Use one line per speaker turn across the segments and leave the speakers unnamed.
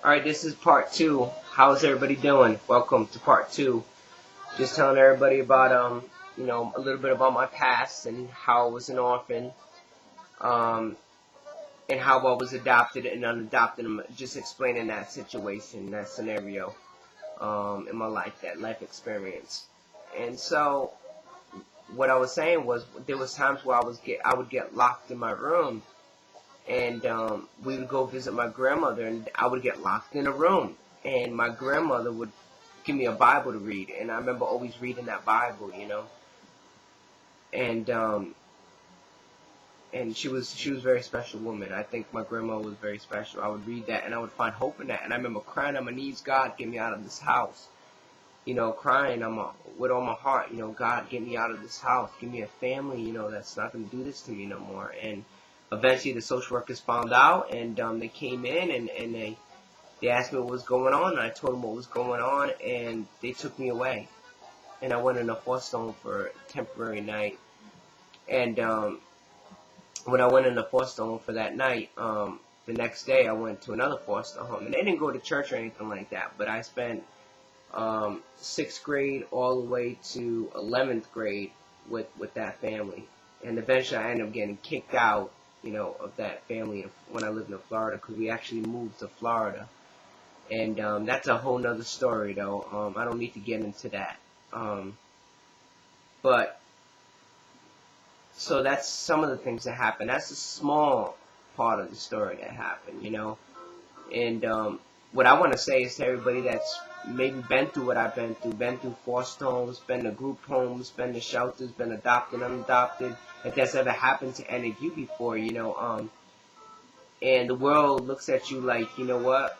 Alright, this is part 2. How's everybody doing? Welcome to part 2. Just telling everybody about, a little bit about my past and how I was an orphan, and how I was adopted and unadopted. Just explaining that situation, that scenario, in my life, that life experience. And so, what I was saying was, there was times where I would get locked in my room. And we would go visit my grandmother, and I would get locked in a room. And my grandmother would give me a Bible to read, and I remember always reading that Bible, And she was a very special woman. I think my grandma was very special. I would read that, and I would find hope in that. And I remember crying on my knees, God, get me out of this house. Crying with all my heart, God, get me out of this house. Give me a family, that's not going to do this to me no more. And eventually the social workers found out, and they came in, and they asked me what was going on, and I told them what was going on, and they took me away. And I went in a foster home for a temporary night. And when I went in the foster home for that night, the next day I went to another foster home. And they didn't go to church or anything like that, but I spent 6th grade all the way to 11th grade with that family. And eventually I ended up getting kicked out, of that family when I lived in Florida, because we actually moved to Florida. And that's a whole nother story, though. I don't need to get into that. But, so that's some of the things that happened. That's a small part of the story that happened, And what I want to say is to everybody that's maybe been through what I've been through foster homes, been to group homes, been to shelters, been adopted, unadopted, if that's ever happened to any of you before, and the world looks at you like, you know what,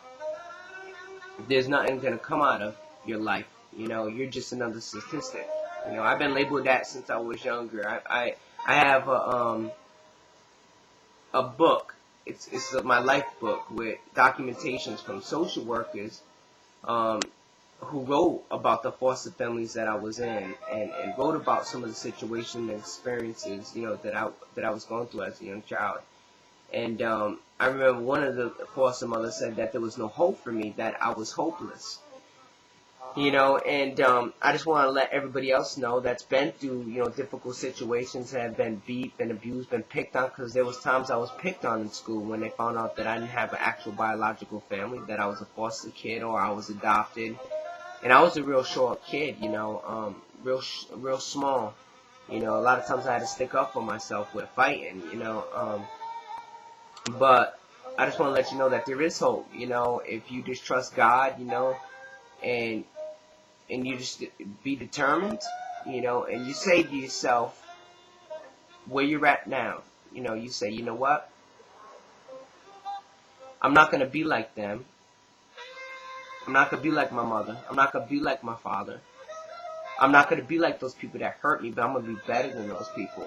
there's nothing going to come out of your life, you're just another statistic. I've been labeled that since I was younger. I have a book. It's my life book with documentations from social workers who wrote about the foster families that I was in, and wrote about some of the situations and experiences, that I was going through as a young child. And I remember one of the foster mothers said that there was no hope for me, that I was hopeless. And I just want to let everybody else know that's been through, difficult situations, have been beat, been abused, been picked on, because there was times I was picked on in school when they found out that I didn't have an actual biological family, that I was a foster kid or I was adopted. And I was a real short kid, real small. A lot of times I had to stick up for myself with fighting, But I just want to let you know that there is hope, if you just trust God, and you just be determined, and you say to yourself where you're at now, you say, you know what, I'm not going to be like them. I'm not going to be like my mother. I'm not going to be like my father. I'm not going to be like those people that hurt me, but I'm going to be better than those people.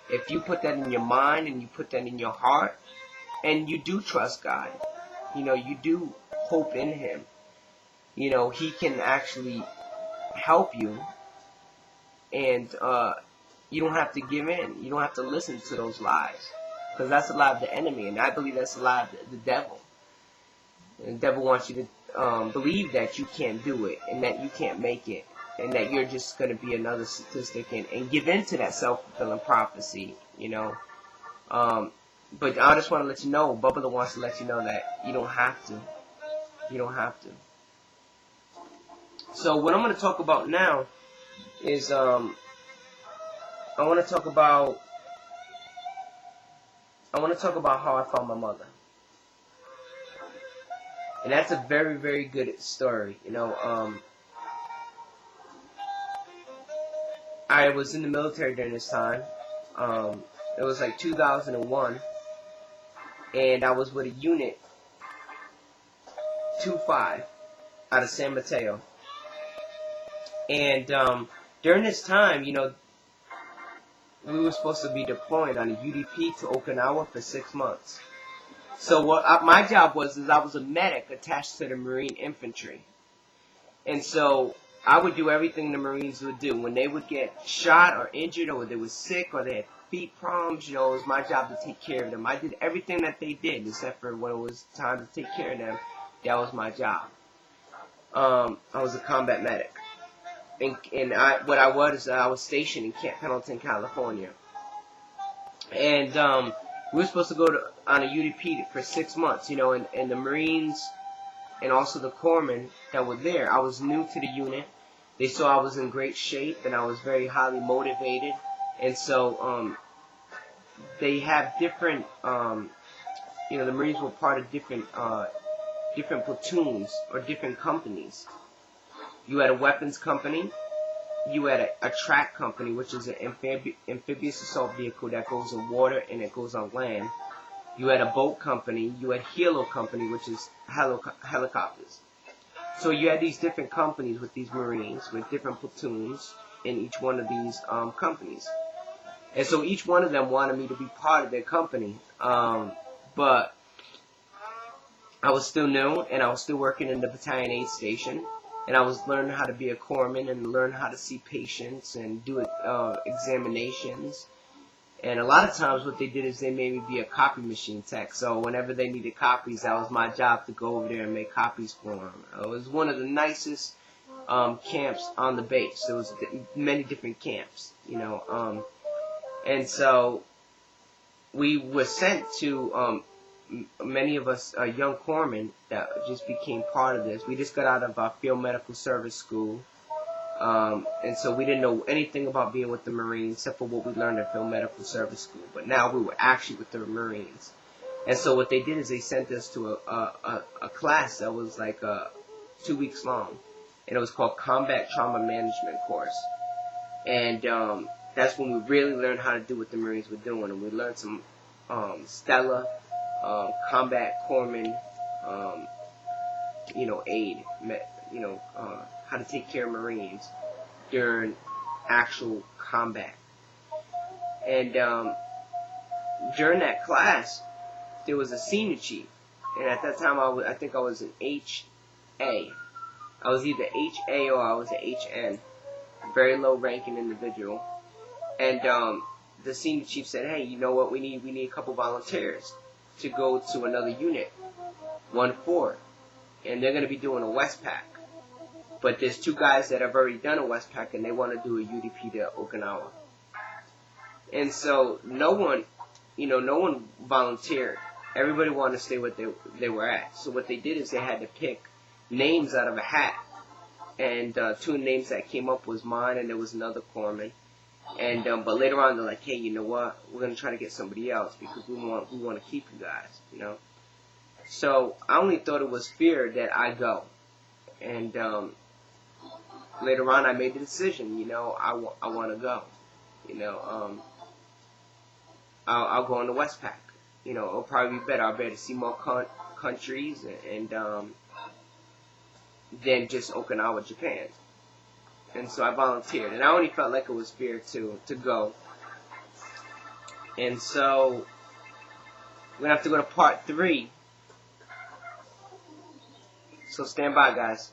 If you put that in your mind and you put that in your heart, and you do trust God, you do hope in Him, He can actually help you, and you don't have to give in. You don't have to listen to those lies, because that's the lie of the enemy, and I believe that's the lie of the devil. And the devil wants you to believe that you can't do it, and that you can't make it, and that you're just going to be another statistic, and give in to that self-fulfilling prophecy, But I just want to let you know, Bubbla wants to let you know that you don't have to. You don't have to. So what I'm going to talk about now is I want to talk about how I found my mother. And that's a very, very good story. I was in the military during this time. It was like 2001. And I was with a unit 2-5 out of San Mateo. And during this time, we were supposed to be deployed on a UDP to Okinawa for 6 months. So what my job was I was a medic attached to the Marine Infantry. And so I would do everything the Marines would do. When they would get shot or injured, or they were sick, or they had feet problems, it was my job to take care of them. I did everything that they did, except for when it was time to take care of them. That was my job. I was a combat medic. And I was stationed in Camp Pendleton, California. And we were supposed to go on a UDP for 6 months, and the Marines and also the corpsmen that were there. I was new to the unit. They saw I was in great shape and I was very highly motivated. And so they have different, the Marines were part of different platoons or different companies. You had a weapons company. You had a track company, which is an amphibious assault vehicle that goes in water and it goes on land. You had a boat company. You had helo company, which is helicopters. So you had these different companies with these Marines, with different platoons in each one of these companies. And so each one of them wanted me to be part of their company. But I was still new, and I was still working in the battalion aid station. And I was learning how to be a corpsman and learn how to see patients and do examinations. And a lot of times what they did is they made me be a copy machine tech. So whenever they needed copies, that was my job to go over there and make copies for them. It was one of the nicest camps on the base. There was many different camps, and so we were sent to many of us young corpsmen that just became part of this. We just got out of our field medical service school. And so we didn't know anything about being with the Marines except for what we learned at field medical service school. But now we were actually with the Marines. And so what they did is they sent us to a class that was like 2 weeks long. And it was called Combat Trauma Management Course. And that's when we really learned how to do what the Marines were doing. And we learned some Stella, combat corpsman, aid, how to take care of Marines during actual combat. And during that class, there was a senior chief. And at that time, I think I was an HA. I was either HA or I was an HN. A very low-ranking individual. And the senior chief said, hey, you know what, we need a couple volunteers to go to another unit, 1-4. And they're going to be doing a Westpac. But there's 2 guys that have already done a Westpac and they want to do a UDP to Okinawa. And so no one volunteered. Everybody wanted to stay what they were at. So what they did is they had to pick names out of a hat. And 2 names that came up was mine and there was another corpsman. And but later on they're like, hey, you know what? We're going to try to get somebody else because we want to keep you guys, So I only thought it was fair that I go. And later on I made the decision, I want to go. I'll go on the Westpac. It'll probably be better. I'll be able to see more countries and than just Okinawa, Japan. And so I volunteered. And I only felt like it was fair to go. And so we're going to have to go to part 3. So stand by, guys.